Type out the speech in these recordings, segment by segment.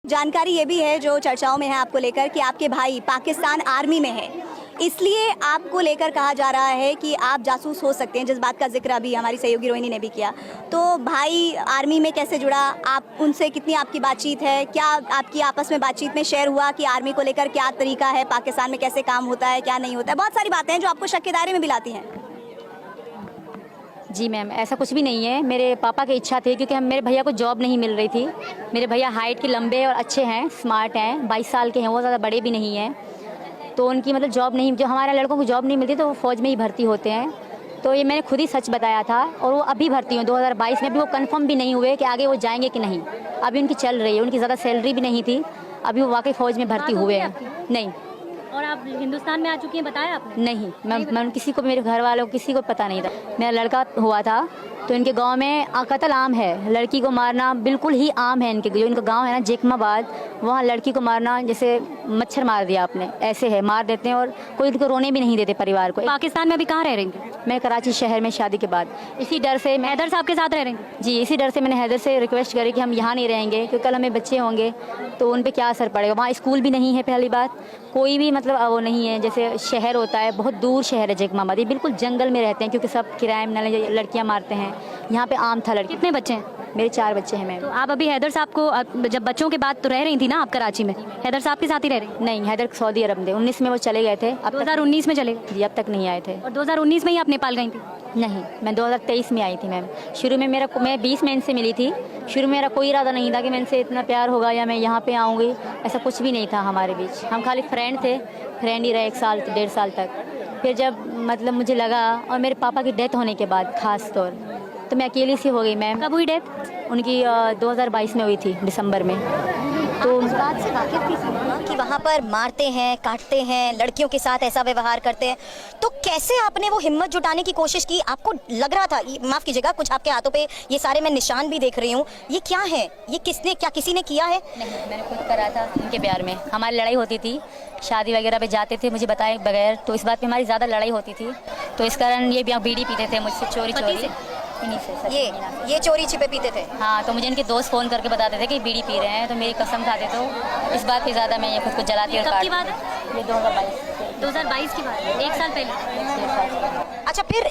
जानकारी ये भी है जो चर्चाओं में है आपको लेकर कि आपके भाई पाकिस्तान आर्मी में है, इसलिए आपको लेकर कहा जा रहा है कि आप जासूस हो सकते हैं, जिस बात का जिक्र अभी हमारी सहयोगी रोहिणी ने भी किया। तो भाई आर्मी में कैसे जुड़ा, आप उनसे कितनी आपकी बातचीत है, क्या आपकी आपस में बातचीत में शेयर हुआ कि आर्मी को लेकर क्या तरीका है, पाकिस्तान में कैसे काम होता है, क्या नहीं होता है? बहुत सारी बातें हैं जो आपको शक के दायरे में भी लाती हैं। जी मैम, ऐसा कुछ भी नहीं है। मेरे पापा की इच्छा थी, क्योंकि मेरे भैया को जॉब नहीं मिल रही थी। मेरे भैया हाइट के लंबे और अच्छे हैं, स्मार्ट हैं, 22 साल के हैं, वो ज़्यादा बड़े भी नहीं हैं। तो उनकी मतलब जॉब नहीं, जो हमारे लड़कों को जॉब नहीं मिलती तो वो फ़ौज में ही भर्ती होते हैं। तो ये मैंने खुद ही सच बताया था, और वो अभी भर्ती हुए 2022 में। भी वो कंफर्म भी नहीं हुए कि आगे वो जाएंगे कि नहीं। अभी उनकी चल रही है, उनकी ज़्यादा सैलरी भी नहीं थी, अभी वो वाकई फ़ौज में भर्ती हुए हैं। नहीं। और आप हिंदुस्तान में आ चुकी हैं, बताया आपने? नहीं, मैं किसी को, मेरे घर वालों को किसी को पता नहीं था। मेरा लड़का हुआ था तो इनके गांव में कत्ल आम है, लड़की को मारना बिल्कुल ही आम है। इनके जो इनका गांव है ना जेकमाबाद, वहाँ लड़की को मारना जैसे मच्छर मार दिया आपने, ऐसे है, मार देते हैं। और कोई उनको रोने भी नहीं देते परिवार को। पाकिस्तान में अभी कहाँ रह रही हैं? मैं कराची शहर में शादी के बाद, इसी डर से मैं हैदर साहब के साथ रह रही हैं? जी, इसी डर से मैंने हैदर से रिक्वेस्ट करी कि हम यहाँ नहीं रहेंगे, क्योंकि कल हमें बच्चे होंगे तो उन पर क्या असर पड़ेगा। वहाँ स्कूल भी नहीं है, पहली बात कोई भी मतलब वो नहीं है। जैसे शहर होता है, बहुत दूर शहर है जेकमाबाद, ये बिल्कुल जंगल में रहते हैं, क्योंकि सब किराए में लड़कियाँ मारते हैं। यहाँ पे आम था लड़की। कितने बच्चे हैं? मेरे 4 बच्चे हैं मैम। तो आप अभी हैदर साहब को, जब बच्चों के बाद तो रह रही थी ना आप कराची में, हैदर साहब के साथ ही रह रही? नहीं, हैदर सऊदी अरब में 19 में वो चले गए थे। अब 2019 में चले गए? जी, अब तक नहीं आए थे। और 2019 में ही आप नेपाल गई थी? नहीं, मैं 2023 में आई थी मैम। शुरू में मैं 20 में इनसे मिली थी। शुरू में मेरा कोई इरादा नहीं था कि मैं इनसे इतना प्यार होगा या मैं यहाँ पे आऊँगी, ऐसा कुछ भी नहीं था हमारे बीच। हम खाली फ्रेंड थे, फ्रेंड ही रहे 1 साल 1.5 साल तक। फिर जब मतलब मुझे लगा, और मेरे पापा की डेथ होने के बाद खास तौर, तो मैं अकेली सी हो गई मैम। कब हुई डेथ? उनकी 2022 में हुई थी, दिसंबर में। तो उस बात से वाकिफ थी कि वहाँ पर मारते हैं, काटते हैं, लड़कियों के साथ ऐसा व्यवहार करते हैं, तो कैसे आपने वो हिम्मत जुटाने की कोशिश की? आपको लग रहा था, माफ़ कीजिएगा, कुछ आपके हाथों पे ये सारे मैं निशान भी देख रही हूँ, ये क्या है? ये किसने, क्या किसी ने किया है? नहीं, मैंने खुद करा था। उनके प्यार में हमारी लड़ाई होती थी, शादी वगैरह पे जाते थे मुझे बताए बगैर, तो इस बात पे हमारी ज़्यादा लड़ाई होती थी। तो इस कारण ये बीड़ी पीते थे मुझसे चोरी चोरी। ये चोरी छिपे पीते थे? हाँ, तो मुझे इनके दोस्त फ़ोन करके बताते थे कि बीड़ी पी रहे हैं, तो मेरी कसम खाते। तो इस बात पे ज़्यादा मैं ये खुद को जलाती और कब की बात है? ये 2022 की बात है, 1 साल पहले। अच्छा, फिर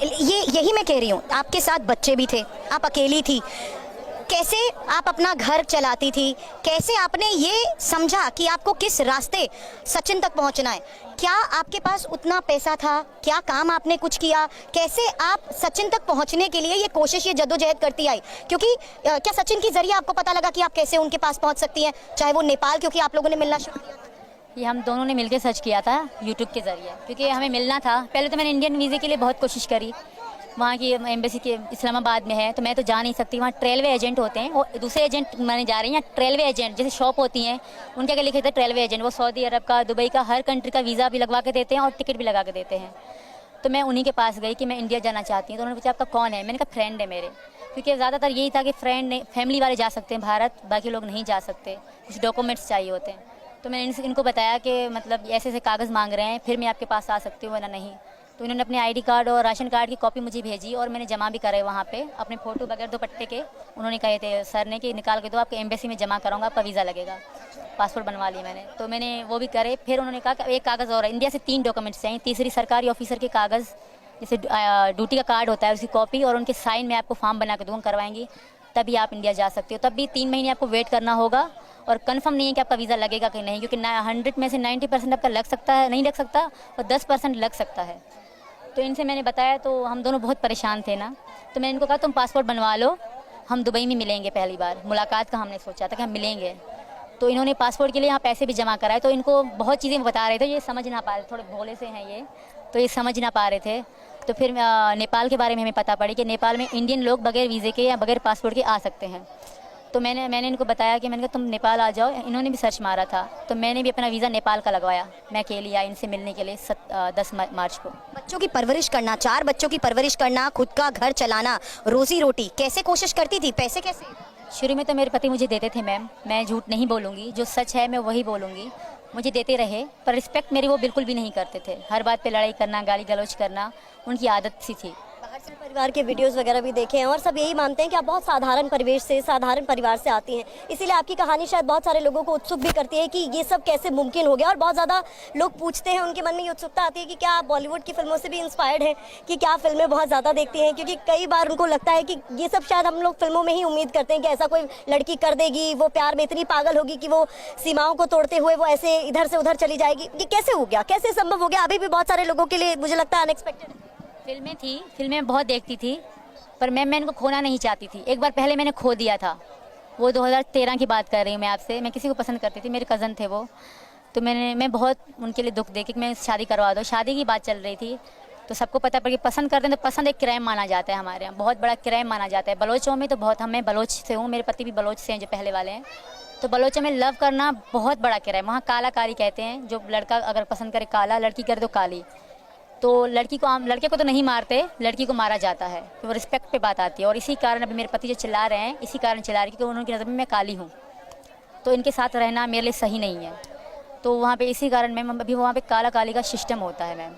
यही मैं कह रही हूँ, आपके साथ बच्चे भी थे, आप अकेली थी, कैसे आप अपना घर चलाती थी? कैसे आपने ये समझा कि आपको किस रास्ते सचिन तक पहुंचना है? क्या आपके पास उतना पैसा था? क्या काम आपने कुछ किया? कैसे आप सचिन तक पहुंचने के लिए ये कोशिश, ये जद्दोजहद करती आई? क्योंकि क्या सचिन के जरिए आपको पता लगा कि आप कैसे उनके पास पहुंच सकती हैं, चाहे वो नेपाल, क्योंकि आप लोगों ने मिलना शुरू किया? ये हम दोनों ने मिलकर सर्च किया था यूट्यूब के ज़रिए, क्योंकि हमें मिलना था। पहले तो मैंने इंडियन वीज़े के लिए बहुत कोशिश करी, वहाँ की एम्बेसी के इस्लामाबाद में है, तो मैं तो जा नहीं सकती। वहाँ ट्रेलवे एजेंट होते हैं, वो दूसरे एजेंट माने जा रही हैं। ट्रेलवे एजेंट जैसे शॉप होती हैं, उनके आगे लिखे थे ट्रेलवे एजेंट, वो सऊदी अरब का, दुबई का, हर कंट्री का वीज़ा भी लगवा के देते हैं और टिकट भी लगा के देते हैं। तो मैं उन्हीं के पास गई कि मैं इंडिया जाना चाहती हूँ। तो उन्होंने पूछा आपका कौन है? मैंने कहा फ्रेंड है मेरे, क्योंकि ज़्यादातर यही था कि फ्रेंड फैमिली वाले जा सकते हैं भारत, बाकी लोग नहीं जा सकते, कुछ डॉक्यूमेंट्स चाहिए होते हैं। तो मैंने इनको बताया कि मतलब ऐसे ऐसे कागज़ मांग रहे हैं, फिर मैं आपके पास आ सकती हूँ वरना नहीं। तो इन्होंने अपने आईडी कार्ड और राशन कार्ड की कॉपी मुझे भेजी, और मैंने जमा भी कराए वहाँ पे अपने फ़ोटो बगैर दुपट्टे के। उन्होंने कहे थे सर ने कि निकाल के दो, आपके एम्बेसी में जमा कराऊंगा, आपका वीज़ा लगेगा। पासपोर्ट बनवा लिया मैंने, तो मैंने वो भी करे। फिर उन्होंने कहा कि एक कागज़ और है, इंडिया से 3 डॉक्यूमेंट्स चाहिए, तीसरी सरकारी ऑफिसर के कागज़, जैसे ड्यूटी का कार्ड होता है उसकी कॉपी, और उनके साइन में आपको फॉर्म बना के दूँगा, करवाएंगी, तभी आप इंडिया जा सकते हो। तब भी 3 महीने आपको वेट करना होगा, और कंफर्म नहीं है कि आपका वीज़ा लगेगा कि नहीं, क्योंकि 100 में से 90% आपका लग सकता है, नहीं लग सकता, और 10% लग सकता है। तो इनसे मैंने बताया, तो हम दोनों बहुत परेशान थे ना। तो मैंने इनको कहा तुम पासपोर्ट बनवा लो, हम दुबई में मिलेंगे, पहली बार मुलाकात का हमने सोचा था कि हम मिलेंगे। तो इन्होंने पासपोर्ट के लिए यहाँ पैसे भी जमा कराए। तो इनको बहुत चीज़ें बता रहे थे, ये समझ ना पा रहे, थोड़े भोले से हैं ये, तो ये समझ ना पा रहे थे। तो फिर नेपाल के बारे में हमें पता पड़ी कि नेपाल में इंडियन लोग बगैर वीज़े के या बगैर पासपोर्ट के आ सकते हैं। तो मैंने इनको बताया कि मैंने कहा तुम नेपाल आ जाओ। इन्होंने भी सर्च मारा था, तो मैंने भी अपना वीज़ा नेपाल का लगवाया। मैं अकेली आई इनसे मिलने के लिए 10 मार्च को। बच्चों की परवरिश करना, 4 बच्चों की परवरिश करना, खुद का घर चलाना, रोजी रोटी कैसे कोशिश करती थी? पैसे कैसे? शुरू में तो मेरे पति मुझे देते थे मैम, मैं झूठ नहीं बोलूँगी, जो सच है मैं वही बोलूँगी। मुझे देते रहे, पर रिस्पेक्ट मेरी वो बिल्कुल भी नहीं करते थे। हर बात पे लड़ाई करना, गाली गलौज करना उनकी आदत सी थी। परिवार के वीडियोस वगैरह भी देखे हैं और सब यही मानते हैं कि आप बहुत साधारण परिवेश से, साधारण परिवार से आती हैं, इसीलिए आपकी कहानी शायद बहुत सारे लोगों को उत्सुक भी करती है कि ये सब कैसे मुमकिन हो गया। और बहुत ज़्यादा लोग पूछते हैं, उनके मन में ये उत्सुकता आती है कि क्या आप बॉलीवुड की फिल्मों से भी इंस्पायर्ड हैं, कि क्या फिल्में बहुत ज़्यादा देखती हैं, क्योंकि कई बार उनको लगता है कि ये सब शायद हम लोग फिल्मों में ही उम्मीद करते हैं कि ऐसा कोई लड़की कर देगी, वो प्यार में इतनी पागल होगी कि वो सीमाओं को तोड़ते हुए वो ऐसे इधर से उधर चली जाएगी। ये कैसे हो गया, कैसे संभव हो गया? अभी भी बहुत सारे लोगों के लिए मुझे लगता है अनएक्सपेक्टेड है। फिल्में थी, फिल्में बहुत देखती थी, पर मैं इनको खोना नहीं चाहती थी। एक बार पहले मैंने खो दिया था, वो 2013 की बात कर रही हूँ मैं आपसे। मैं किसी को पसंद करती थी, मेरे कज़न थे वो, तो मैं बहुत उनके लिए दुख देखी कि मैं शादी करवा दूँ। शादी की बात चल रही थी, तो सबको पता पड़ कि पसंद करते हैं तो पसंद एक क्राइम माना जाता है हमारे यहाँ, बहुत बड़ा क्राइम माना जाता है। बलोचों में तो बहुत, मैं बलोच से हूँ, मेरे पति भी बलोच से हैं जो पहले वाले हैं, तो बलोचों में लव करना बहुत बड़ा क्राइम। वहाँ काला कारी कहते हैं, जो लड़का अगर पसंद करे काला, लड़की करे तो काली। तो लड़की को लड़के को तो नहीं मारते, लड़की को मारा जाता है, तो वो रिस्पेक्ट पे बात आती है। और इसी कारण अभी मेरे पति जो चिल्ला रहे हैं, इसी कारण चिल्ला रहे हैं क्योंकि उनकी नज़र में मैं काली हूँ, तो इनके साथ रहना मेरे लिए सही नहीं है। तो वहाँ पे इसी कारण मैम, अभी वहाँ पे काला काली का सिस्टम होता है मैम।